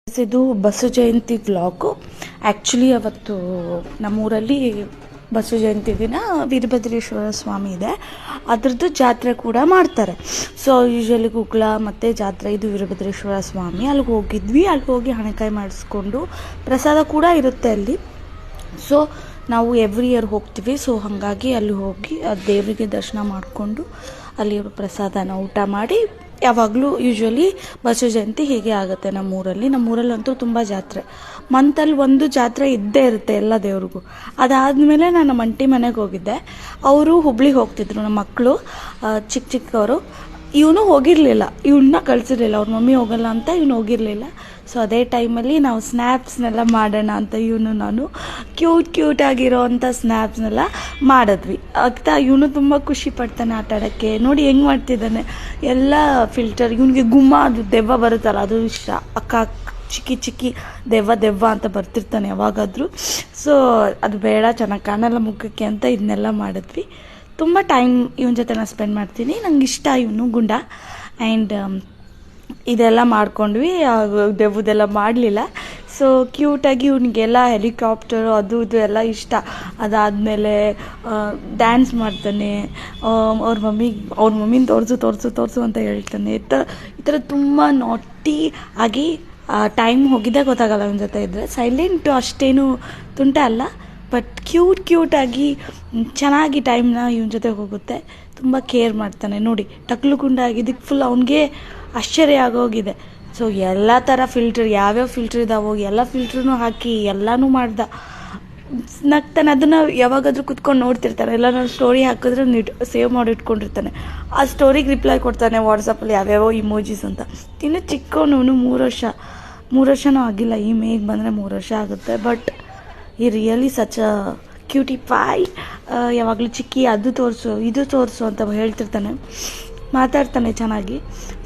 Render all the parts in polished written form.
ಇದು Basava Jayanti vlog. Actually ಅವತ್ತು ನಮ್ಮೂರಲ್ಲಿ ಬಸವ ಜಯಂತಿ ದಿನ ವೀರಭದ್ರೇಶ್ವರ ಸ್ವಾಮಿ ಇದೆ, ಅದ್ರದ್ದು ಜಾತ್ರೆ ಕೂಡ ಮಾಡ್ತಾರೆ. ಸೊ ಯೂಶ್ವಲಿ ಗುಗ್ಗಳ ಮತ್ತು ಜಾತ್ರೆ ಇದು ವೀರಭದ್ರೇಶ್ವರ ಸ್ವಾಮಿ. ಅಲ್ಲಿಗೆ ಹೋಗಿದ್ವಿ. ಅಲ್ಲಿ ಹೋಗಿ ಹಣೆಕಾಯಿ ಮಾಡಿಸ್ಕೊಂಡು ಪ್ರಸಾದ ಕೂಡ ಇರುತ್ತೆ ಅಲ್ಲಿ. ಸೊ ನಾವು ಎವ್ರಿ ಇಯರ್ ಹೋಗ್ತೀವಿ. ಸೊ ಹಾಗಾಗಿ ಅಲ್ಲಿ ಹೋಗಿ ದೇವರಿಗೆ ದರ್ಶನ ಮಾಡಿಕೊಂಡು ಅಲ್ಲಿ ಪ್ರಸಾದನ ಊಟ ಮಾಡಿ ಯಾವಾಗಲೂ ಯೂಶ್ವಲಿ ಬಸವ ಜಯಂತಿ ಹೀಗೆ ಆಗುತ್ತೆ ನಮ್ಮೂರಲ್ಲಂತೂ ತುಂಬ ಜಾತ್ರೆ. ಮಂತಲ್ಲಿ ಒಂದು ಜಾತ್ರೆ ಇದ್ದೇ ಇರುತ್ತೆ ಎಲ್ಲ ದೇವ್ರಿಗೂ. ಅದಾದಮೇಲೆ ನಾನು ನಮ್ಮ ಅಂಟಿ ಮನೆಗೆ ಹೋಗಿದ್ದೆ. ಅವರು ಹುಬ್ಳಿಗೆ ಹೋಗ್ತಿದ್ರು, ನಮ್ಮ ಮಕ್ಕಳು ಚಿಕ್ಕವರು. ಇವನು ಹೋಗಿರಲಿಲ್ಲ, ಇವನ್ನ ಕಳಿಸಿರ್ಲಿಲ್ಲ. ಅವ್ರ ಮಮ್ಮಿ ಹೋಗಲ್ಲ ಅಂತ ಇವನು ಹೋಗಿರಲಿಲ್ಲ. ಸೊ ಅದೇ ಟೈಮಲ್ಲಿ ನಾವು ಸ್ನ್ಯಾಪ್ಸ್ನೆಲ್ಲ ಮಾಡೋಣ ಅಂತ ಇವನು ನಾನು ಕ್ಯೂಟ್ ಆಗಿರೋ ಅಂಥ ಸ್ನ್ಯಾಪ್ಸ್ನೆಲ್ಲ ಮಾಡಿದ್ವಿ. ಆಗ್ತಾ ಇವನು ತುಂಬ ಖುಷಿ ಪಡ್ತಾನೆ ಆಟ ಆಡೋಕ್ಕೆ. ನೋಡಿ ಹೆಂಗೆ ಮಾಡ್ತಿದ್ದಾನೆ, ಎಲ್ಲ ಫಿಲ್ಟರ್. ಇವನಿಗೆ ಗುಮ್ಮ ಅದು ದೆವ್ವ ಬರುತ್ತಲ್ಲ, ಅದು ಇಷ್ಟ. ಅಕ್ಕ ಚಿಕ್ಕಿ ದೆವ್ವ ಅಂತ ಬರ್ತಿರ್ತಾನೆ ಯಾವಾಗಾದರೂ. ಸೊ ಅದು ಬೇಡ, ಚೆನ್ನಾಗಿ ಕಾಣಲ್ಲ ಮುಖಕ್ಕೆ ಅಂತ ಇದನ್ನೆಲ್ಲ ಮಾಡಿದ್ವಿ. ತುಂಬ ಟೈಮ್ ಇವನ ಜೊತೆ ನಾನು ಸ್ಪೆಂಡ್ ಮಾಡ್ತೀನಿ. ನಂಗೆ ಇಷ್ಟ ಇವನು ಗುಂಡ. ಆ್ಯಂಡ್ ಇದೆಲ್ಲ ಮಾಡ್ಕೊಂಡ್ವಿ. ದೆವ್ವದೆಲ್ಲ ಮಾಡಲಿಲ್ಲ. ಸೊ ಕ್ಯೂಟಾಗಿ ಇವನಿಗೆಲ್ಲ ಹೆಲಿಕಾಪ್ಟರು ಅದು ಇದು ಎಲ್ಲ ಇಷ್ಟ. ಅದಾದಮೇಲೆ ಡ್ಯಾನ್ಸ್ ಮಾಡ್ತಾನೆ. ಅವ್ರ ಮಮ್ಮಿನ ತೋರಿಸು ಅಂತ ಹೇಳ್ತಾನೆ. ಈ ಥರ ತುಂಬ ನಾಟಿ ಆಗಿ ಟೈಮ್ ಹೋಗಿದ್ದೇ ಗೊತ್ತಾಗಲ್ಲ ಅವನ ಜೊತೆ ಇದ್ದರೆ. ಸೈಲೆಂಟು, ಅಷ್ಟೇನು ತುಂಟ ಅಲ್ಲ, ಬಟ್ ಕ್ಯೂಟಾಗಿ ಚೆನ್ನಾಗಿ ಟೈಮ್ನ ಇವನ ಜೊತೆ ಹೋಗುತ್ತೆ. ತುಂಬ ಕೇರ್ ಮಾಡ್ತಾನೆ. ನೋಡಿ ಟಕ್ಲು ಗುಂಡ ಆಗಿದ್ದಕ್ಕೆ ಫುಲ್ ಅವನಿಗೆ ಆಶ್ಚರ್ಯ ಆಗೋಗಿದೆ. ಸೊ ಎಲ್ಲ ಥರ ಫಿಲ್ಟರ್, ಯಾವ್ಯಾವ ಫಿಲ್ಟರ್ ಇದ್ದಾವೋ ಎಲ್ಲ ಫಿಲ್ಟ್ರೂ ಹಾಕಿ ಎಲ್ಲನೂ ಮಾಡ್ದ. ನಗ್ತಾನೆ. ಅದನ್ನು ಯಾವಾಗಾದರೂ ಕುತ್ಕೊಂಡು ನೋಡ್ತಿರ್ತಾನೆ. ಎಲ್ಲ ನಾನು ಸ್ಟೋರಿ ಹಾಕಿದ್ರೆ ಸೇವ್ ಮಾಡಿ ಇಟ್ಕೊಂಡಿರ್ತಾನೆ. ಆ ಸ್ಟೋರಿಗೆ ರಿಪ್ಲೈ ಕೊಡ್ತಾನೆ ವಾಟ್ಸಪ್ಪಲ್ಲಿ ಯಾವ್ಯಾವ ಇಮೋಜಿಸ್ ಅಂತ. ಇನ್ನು ಚಿಕ್ಕವನು 3 ವರ್ಷನೂ ಆಗಿಲ್ಲ. ಈ ಮೇಗೆ ಬಂದರೆ 3 ವರ್ಷ ಆಗುತ್ತೆ. ಬಟ್ ಈ really such a cutie Pai. ಯಾವಾಗಲೂ ಚಿಕ್ಕಿ ಅದು ತೋರಿಸು ಇದು ತೋರಿಸು ಅಂತ ಹೇಳ್ತಿರ್ತಾನೆ. ಮಾತಾಡ್ತಾನೆ ಚೆನ್ನಾಗಿ.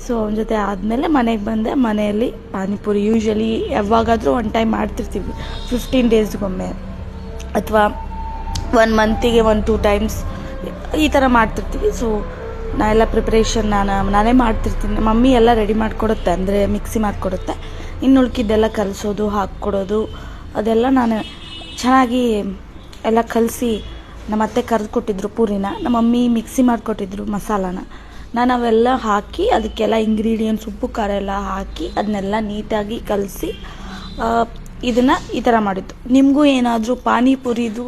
ಸೊ ಅವನ ಜೊತೆ ಆದಮೇಲೆ ಮನೆಗೆ ಬಂದೆ. ಮನೆಯಲ್ಲಿ ಪಾನಿಪುರಿ ಯೂಶ್ವಲಿ ಯಾವಾಗಾದರೂ ಒನ್ ಟೈಮ್ ಮಾಡ್ತಿರ್ತೀವಿ, 15 ಡೇಸ್ಗೊಮ್ಮೆ ಅಥವಾ 1 ಮಂತಿಗೆ 1-2 ಟೈಮ್ಸ್ ಈ ಥರ ಮಾಡ್ತಿರ್ತೀವಿ. ಸೊ ನಾನೆಲ್ಲ ಪ್ರಿಪ್ರೇಷನ್ ನಾನೇ ಮಾಡ್ತಿರ್ತೀನಿ. ಮಮ್ಮಿ ಎಲ್ಲ ರೆಡಿ ಮಾಡಿಕೊಡುತ್ತೆ, ಅಂದರೆ ಮಿಕ್ಸಿ ಮಾಡಿಕೊಡುತ್ತೆ. ಇನ್ನು ಉಳ್ಕಿದ್ದೆಲ್ಲ ಕಲಿಸೋದು, ಹಾಕ್ಕೊಡೋದು ಅದೆಲ್ಲ ನಾನು ಚೆನ್ನಾಗಿ ಎಲ್ಲ ಕಲಸಿ ನಮ್ಮ ಅತ್ತೆ ಕರೆದು ಕೊಟ್ಟಿದ್ರು ಪೂರಿನ. ನಮ್ಮ ಮಮ್ಮಿ ಮಿಕ್ಸಿ ಮಾಡಿಕೊಟ್ಟಿದ್ರು ಮಸಾಲಾನ. ನಾನು ಅವೆಲ್ಲ ಹಾಕಿ ಅದಕ್ಕೆಲ್ಲ ಇಂಗ್ರೀಡಿಯೆಂಟ್ಸ್ ಉಪ್ಪು ಖಾರ ಎಲ್ಲ ಹಾಕಿ ಅದನ್ನೆಲ್ಲ ನೀಟಾಗಿ ಕಲಸಿ ಇದನ್ನು ಈ ಥರ ಮಾಡಿದ್ದು. ನಿಮಗೂ ಏನಾದರೂ ಪಾನಿಪುರಿದು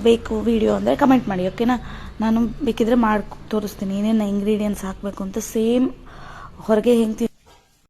ಬೇಕು ವಿಡಿಯೋ ಅಂದರೆ ಕಮೆಂಟ್ ಮಾಡಿ, ಓಕೆನಾ? ನಾನು ಬೇಕಿದ್ರೆ ಮಾಡಿ ತೋರಿಸ್ತೀನಿ ಏನೇನು ಇಂಗ್ರೀಡಿಯೆಂಟ್ಸ್ ಹಾಕಬೇಕು ಅಂತ. ಸೇಮ್ ಹೊರಗೆ ಹೆಂಗೆ